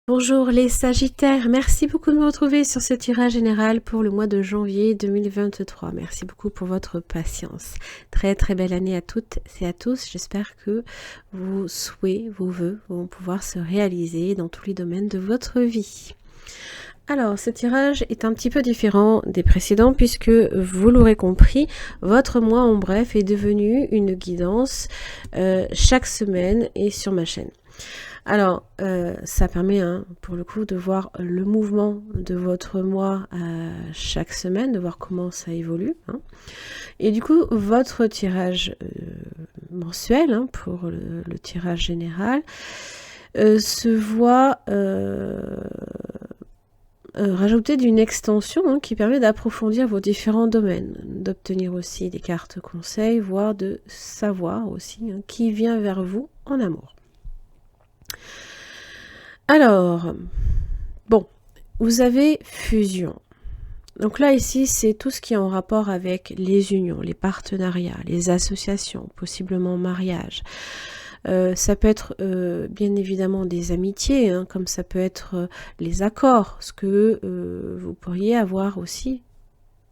Bonjour les Sagittaires, merci beaucoup de me retrouver sur ce tirage général pour le mois de janvier 2023. Merci beaucoup pour votre patience. Très très belle année à toutes et à tous. J'espère que vos souhaits, vos vœux vont pouvoir se réaliser dans tous les domaines de votre vie. Alors, ce tirage est un petit peu différent des précédents puisque, vous l'aurez compris, votre mois en bref est devenu une guidance chaque semaine et sur ma chaîne. Alors, ça permet, pour le coup, de voir le mouvement de votre mois chaque semaine, de voir comment ça évolue. Et du coup, votre tirage mensuel, pour le tirage général, se voit rajouter d'une extension qui permet d'approfondir vos différents domaines, d'obtenir aussi des cartes conseils, voire de savoir aussi qui vient vers vous en amour. Alors, bon, vous avez fusion. Donc là, ici, c'est tout ce qui est en rapport avec les unions, les partenariats, les associations, possiblement mariage. Ça peut être bien évidemment des amitiés, comme ça peut être les accords, ce que vous pourriez avoir aussi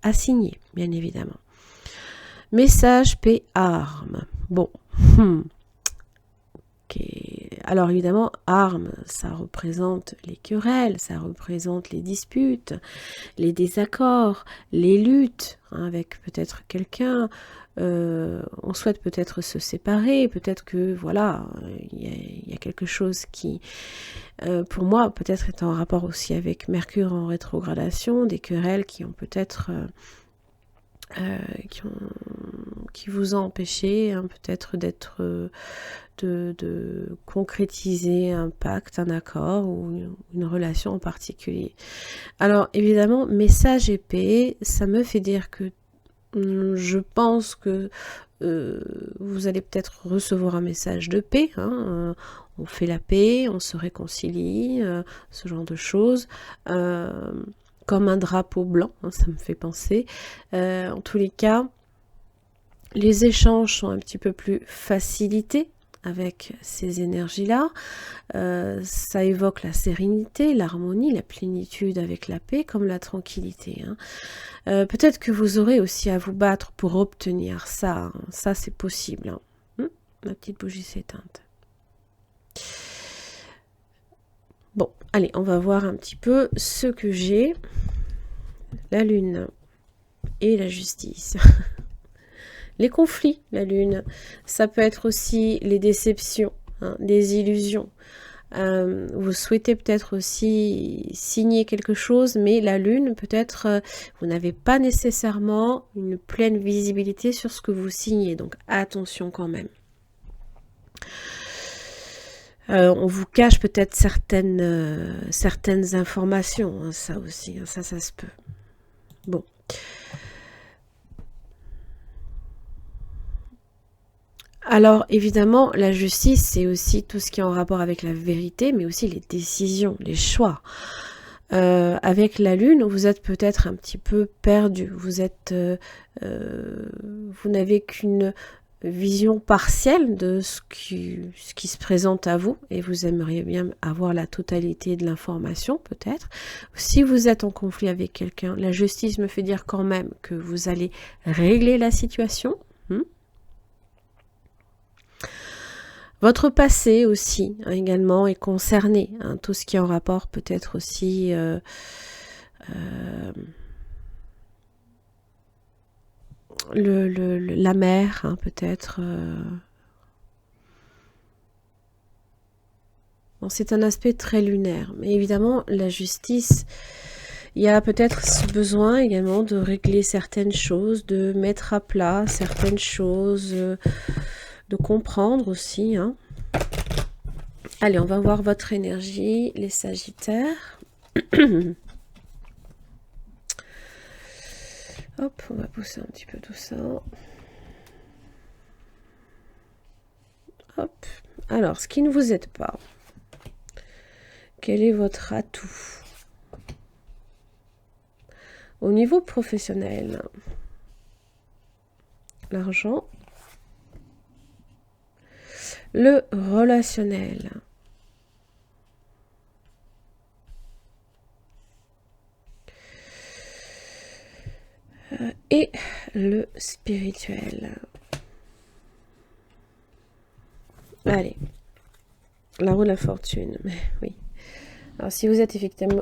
à signer, bien évidemment. Message, paix, armes. Bon. Alors évidemment, armes, ça représente les querelles, ça représente les disputes, les désaccords, les luttes avec peut-être quelqu'un. On souhaite peut-être se séparer, peut-être que voilà, il y a quelque chose qui, pour moi, peut-être est en rapport aussi avec Mercure en rétrogradation, des querelles qui ont peut-être qui vous ont empêché peut-être d'être de concrétiser un pacte, un accord ou une relation en particulier. Alors évidemment, message épais, ça me fait dire que je pense que vous allez peut-être recevoir un message de paix, on fait la paix, on se réconcilie, ce genre de choses. Comme un drapeau blanc, ça me fait penser. En tous les cas, les échanges sont un petit peu plus facilités avec ces énergies-là. Ça évoque la sérénité, l'harmonie, la plénitude avec la paix, comme la tranquillité. Peut-être que vous aurez aussi à vous battre pour obtenir ça. Ça, c'est possible. Ma petite bougie s'est éteinte. Bon, allez, on va voir un petit peu ce que j'ai. La lune et la justice. Les conflits, la lune. Ça peut être aussi les déceptions, des illusions. Vous souhaitez peut-être aussi signer quelque chose, mais la lune, peut-être, vous n'avez pas nécessairement une pleine visibilité sur ce que vous signez. Donc attention quand même. On vous cache peut-être certaines informations, ça aussi, ça se peut. Bon. Alors évidemment, la justice, c'est aussi tout ce qui est en rapport avec la vérité, mais aussi les décisions, les choix. Avec la lune, vous êtes peut-être un petit peu perdu. Vous n'avez qu'une vision partielle de ce qui se présente à vous et vous aimeriez bien avoir la totalité de l'information peut-être. Si vous êtes en conflit avec quelqu'un, la justice me fait dire quand même que vous allez régler la situation. Votre passé aussi, également, est concerné. Tout ce qui est en rapport peut-être aussi la mer, peut-être. Bon, c'est un aspect très lunaire. Mais évidemment, la justice, il y a peut-être ce besoin également de régler certaines choses, de mettre à plat certaines choses, de comprendre aussi. Allez, on va voir votre énergie, les Sagittaires. Hop, on va pousser un petit peu tout ça. Hop. Alors, ce qui ne vous aide pas. Quel est votre atout? Au niveau professionnel, l'argent, le relationnel, Et le spirituel. Allez, la roue de la fortune, mais oui. Alors si vous êtes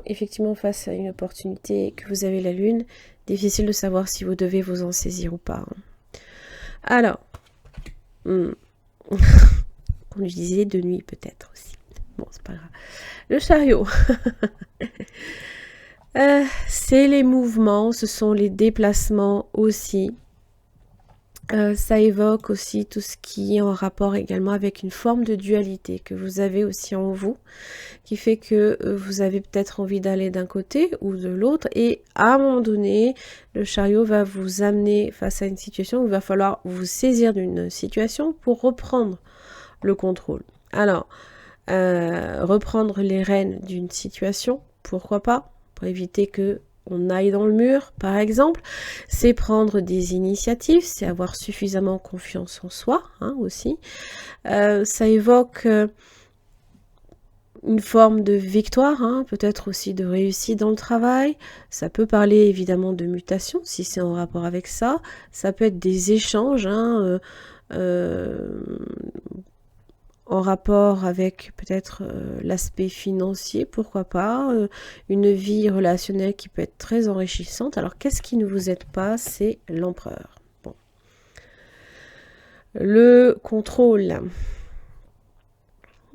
effectivement face à une opportunité et que vous avez la lune, difficile de savoir si vous devez vous en saisir ou pas. Alors, comme je disais, de nuit peut-être aussi. Bon, c'est pas grave. Le chariot. C'est les mouvements, ce sont les déplacements aussi. Ça évoque aussi tout ce qui est en rapport également avec une forme de dualité que vous avez aussi en vous, qui fait que vous avez peut-être envie d'aller d'un côté ou de l'autre, et à un moment donné, le chariot va vous amener face à une situation où il va falloir vous saisir d'une situation pour reprendre le contrôle. Alors, reprendre les rênes d'une situation, pourquoi pas, pour éviter que on aille dans le mur, par exemple, c'est prendre des initiatives, c'est avoir suffisamment confiance en soi, aussi. Ça évoque une forme de victoire, peut-être aussi de réussite dans le travail. Ça peut parler évidemment de mutation, si c'est en rapport avec ça. Ça peut être des échanges, en rapport avec peut-être l'aspect financier, pourquoi pas, une vie relationnelle qui peut être très enrichissante. Alors qu'est-ce qui ne vous aide pas? C'est l'empereur. Bon. Le contrôle.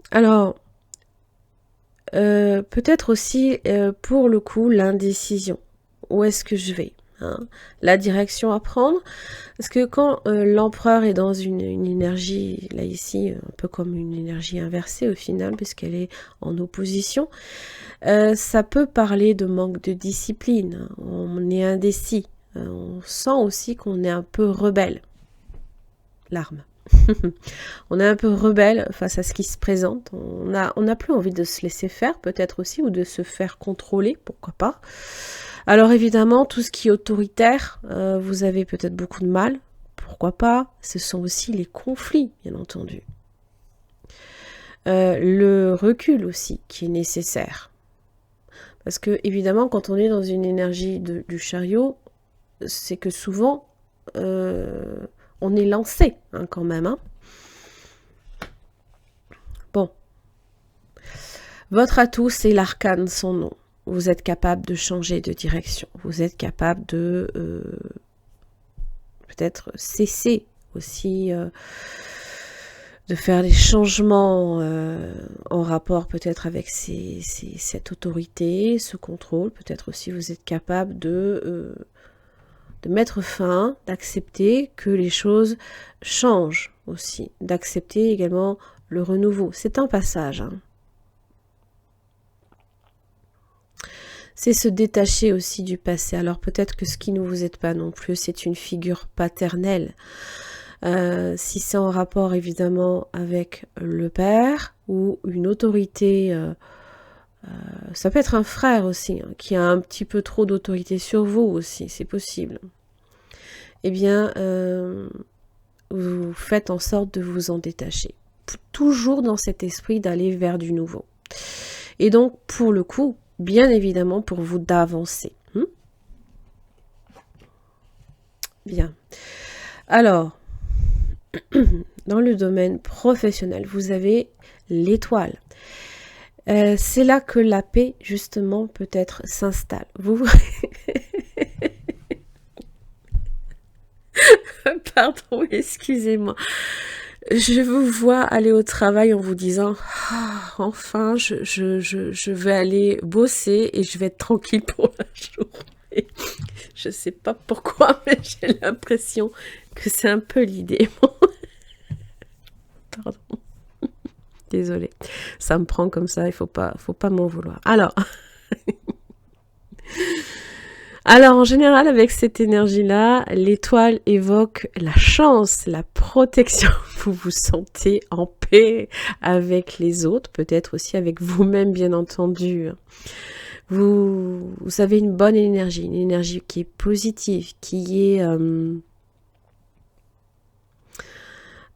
Alors, peut-être aussi pour le coup l'indécision. Où est-ce que je vais? La direction à prendre, parce que quand l'empereur est dans une énergie, là ici, un peu comme une énergie inversée au final, puisqu'elle est en opposition, ça peut parler de manque de discipline, on est indécis, on sent aussi qu'on est un peu rebelle, l'arme. On est un peu rebelle face à ce qui se présente, on n'a plus envie de se laisser faire peut-être aussi, ou de se faire contrôler, pourquoi pas. Alors évidemment, tout ce qui est autoritaire, vous avez peut-être beaucoup de mal, pourquoi pas. Ce sont aussi les conflits, bien entendu. Le recul aussi, qui est nécessaire. Parce que évidemment, quand on est dans une énergie du chariot, c'est que souvent, on est lancé quand même. Bon. Votre atout, c'est l'arcane, son nom. Vous êtes capable de changer de direction. Vous êtes capable de peut-être cesser aussi de faire des changements en rapport peut-être avec cette autorité, ce contrôle. Peut-être aussi vous êtes capable de mettre fin, d'accepter que les choses changent aussi, d'accepter également le renouveau. C'est un passage. C'est se détacher aussi du passé. Alors peut-être que ce qui ne vous aide pas non plus, c'est une figure paternelle. Si c'est en rapport évidemment avec le père ou une autorité, ça peut être un frère aussi, qui a un petit peu trop d'autorité sur vous aussi, c'est possible. Eh bien, vous faites en sorte de vous en détacher. Toujours dans cet esprit d'aller vers du nouveau. Et donc, pour le coup, bien évidemment, pour vous d'avancer. Bien. Alors, dans le domaine professionnel, vous avez l'étoile. C'est là que la paix, justement, peut-être s'installe. Vous... Pardon, excusez-moi. Je vous vois aller au travail en vous disant enfin, je vais aller bosser et je vais être tranquille pour la journée. Je sais pas pourquoi, mais j'ai l'impression que c'est un peu l'idée. Pardon. Désolée. Ça me prend comme ça, il faut pas m'en vouloir. Alors, en général, avec cette énergie-là, l'étoile évoque la chance, la protection. Vous vous sentez en paix avec les autres, peut-être aussi avec vous-même, bien entendu. Vous avez une bonne énergie, une énergie qui est positive, qui est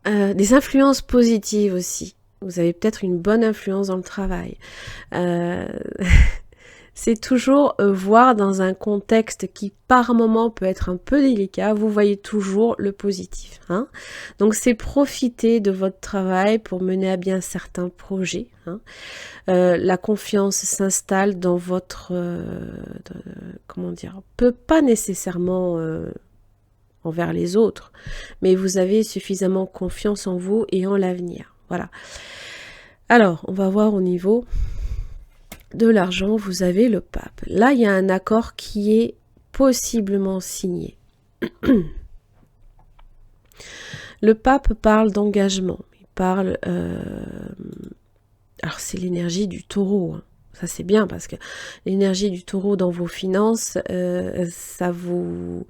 des influences positives aussi. Vous avez peut-être une bonne influence dans le travail. c'est toujours voir dans un contexte qui par moment peut être un peu délicat, vous voyez toujours le positif. Hein. Donc c'est profiter de votre travail pour mener à bien certains projets. Hein. La confiance s'installe dans votre... comment dire, pas nécessairement envers les autres, mais vous avez suffisamment confiance en vous et en l'avenir. Voilà. Alors, on va voir au niveau de l'argent, vous avez le pape. Là, il y a un accord qui est possiblement signé. Le pape parle d'engagement. Il parle... alors, c'est l'énergie du taureau. Hein. Ça, c'est bien parce que l'énergie du taureau dans vos finances, ça vous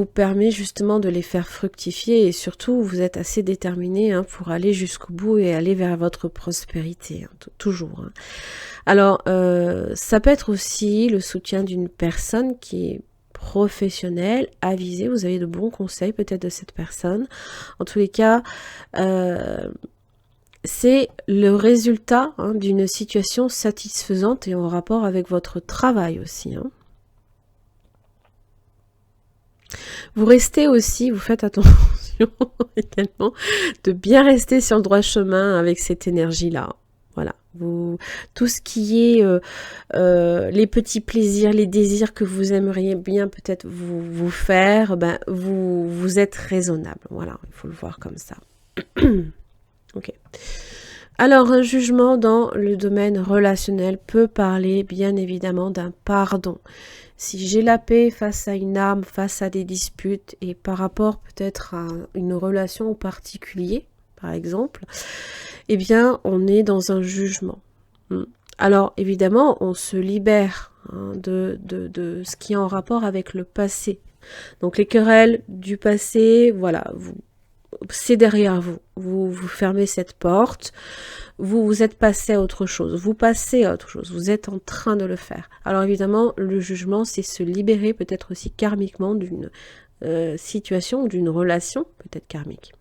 permet justement de les faire fructifier et surtout, vous êtes assez déterminé hein, pour aller jusqu'au bout et aller vers votre prospérité. Hein, toujours. Hein. Alors, ça peut être aussi le soutien d'une personne qui est professionnelle, avisée. Vous avez de bons conseils peut-être de cette personne. En tous les cas, c'est le résultat hein, d'une situation satisfaisante et en rapport avec votre travail aussi. Hein. Vous restez aussi, vous faites attention également de bien rester sur le droit chemin avec cette énergie-là. Voilà, tout ce qui est les petits plaisirs, les désirs que vous aimeriez bien peut-être vous faire, ben, vous êtes raisonnable. Voilà, il faut le voir comme ça. Ok. Alors, un jugement dans le domaine relationnel peut parler bien évidemment d'un pardon. Si j'ai la paix face à une âme, face à des disputes et par rapport peut-être à une relation en particulier, par exemple, eh bien, on est dans un jugement. Alors, évidemment, on se libère hein, de ce qui est en rapport avec le passé. Donc, les querelles du passé, voilà, c'est derrière vous. Vous fermez cette porte. Vous êtes passé à autre chose. Vous passez à autre chose. Vous êtes en train de le faire. Alors évidemment, le jugement, c'est se libérer peut-être aussi karmiquement d'une situation ou d'une relation peut-être karmique.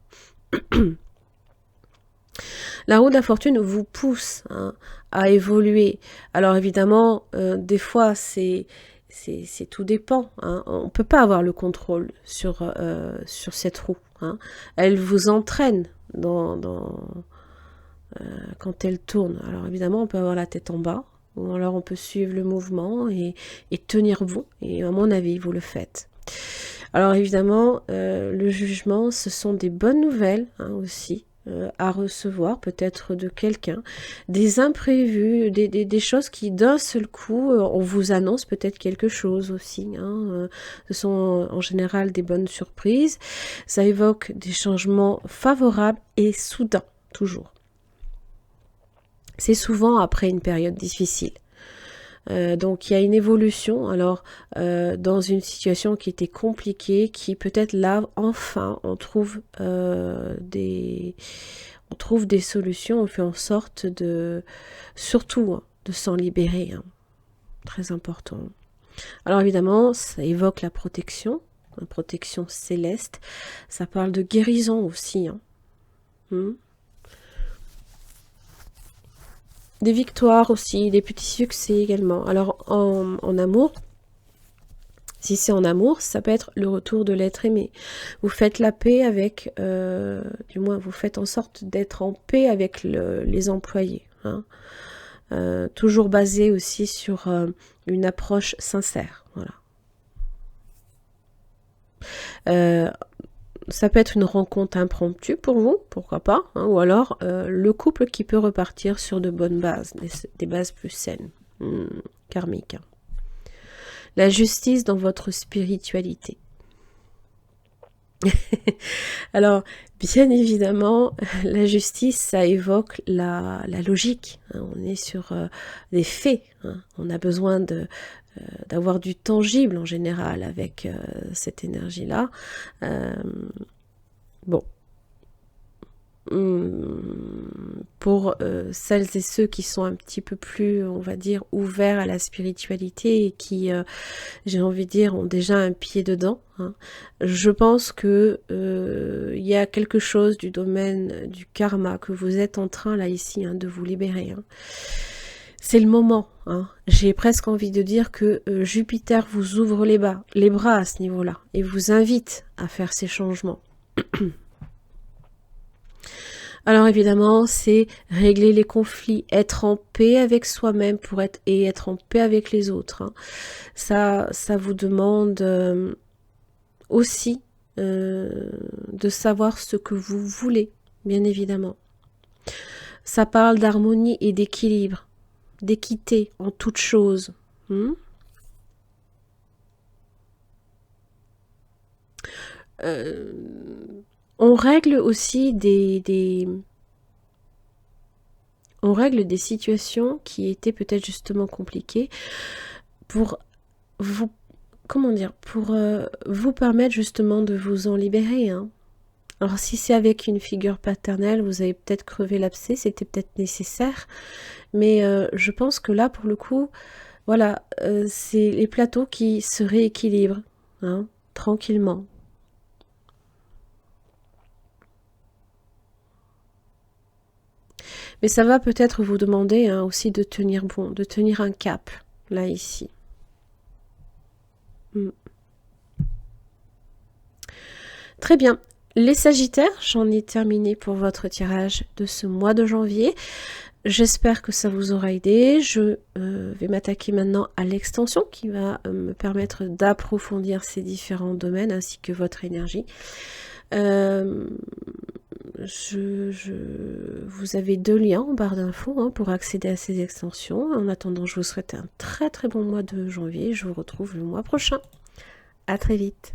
La roue de la fortune vous pousse hein, à évoluer. Alors évidemment, des fois, c'est tout dépend. Hein. On ne peut pas avoir le contrôle sur cette roue. Hein. Elle vous entraîne quand elle tourne. Alors évidemment, on peut avoir la tête en bas, ou alors on peut suivre le mouvement et tenir bon. Et à mon avis, vous le faites. Alors évidemment, le jugement, ce sont des bonnes nouvelles hein, aussi. À recevoir peut-être de quelqu'un, des imprévus, des choses qui d'un seul coup, on vous annonce peut-être quelque chose aussi. Hein, ce sont en général des bonnes surprises, ça évoque des changements favorables et soudains, toujours. C'est souvent après une période difficile. Donc il y a une évolution alors dans une situation qui était compliquée, qui peut-être là enfin on trouve des solutions, on fait en sorte de surtout hein, de s'en libérer, hein. Très important. Alors évidemment ça évoque la protection céleste, ça parle de guérison aussi. Hein. Des victoires aussi, des petits succès également. Alors en amour, si c'est en amour, ça peut être le retour de l'être aimé. Vous faites la paix avec, du moins vous faites en sorte d'être en paix avec les employés. Hein. Toujours basé aussi sur une approche sincère. Voilà. Ça peut être une rencontre impromptue pour vous, pourquoi pas, hein, ou alors le couple qui peut repartir sur de bonnes bases, des bases plus saines, karmiques. Hein. La justice dans votre spiritualité. Alors, bien évidemment, la justice, ça évoque la logique. Hein, on est sur des faits. Hein, on a besoin d'avoir du tangible en général avec cette énergie-là. Bon. Pour celles et ceux qui sont un petit peu plus, on va dire, ouverts à la spiritualité et qui, j'ai envie de dire, ont déjà un pied dedans, hein, je pense que y a quelque chose du domaine du karma que vous êtes en train, là, ici, hein, de vous libérer. Hein. C'est le moment, hein. J'ai presque envie de dire que Jupiter vous ouvre les bras à ce niveau-là et vous invite à faire ces changements. Alors évidemment, c'est régler les conflits, être en paix avec soi-même et être en paix avec les autres, hein. Ça vous demande aussi de savoir ce que vous voulez, bien évidemment. Ça parle d'harmonie et d'équilibre, d'équité en toute chose. On règle aussi on règle des situations qui étaient peut-être justement compliquées pour vous, comment dire, pour vous permettre justement de vous en libérer, hein. Alors si c'est avec une figure paternelle, vous avez peut-être crevé l'abcès, c'était peut-être nécessaire, mais je pense que là, pour le coup, voilà, c'est les plateaux qui se rééquilibrent, hein, tranquillement. Mais ça va peut-être vous demander, hein, aussi de tenir bon, de tenir un cap, là, ici. Très bien. Les Sagittaires, j'en ai terminé pour votre tirage de ce mois de janvier. J'espère que ça vous aura aidé. Je vais m'attaquer maintenant à l'extension qui va me permettre d'approfondir ces différents domaines ainsi que votre énergie. Vous avez 2 liens en barre d'infos, hein, pour accéder à ces extensions. En attendant, je vous souhaite un très très bon mois de janvier. Je vous retrouve le mois prochain. À très vite.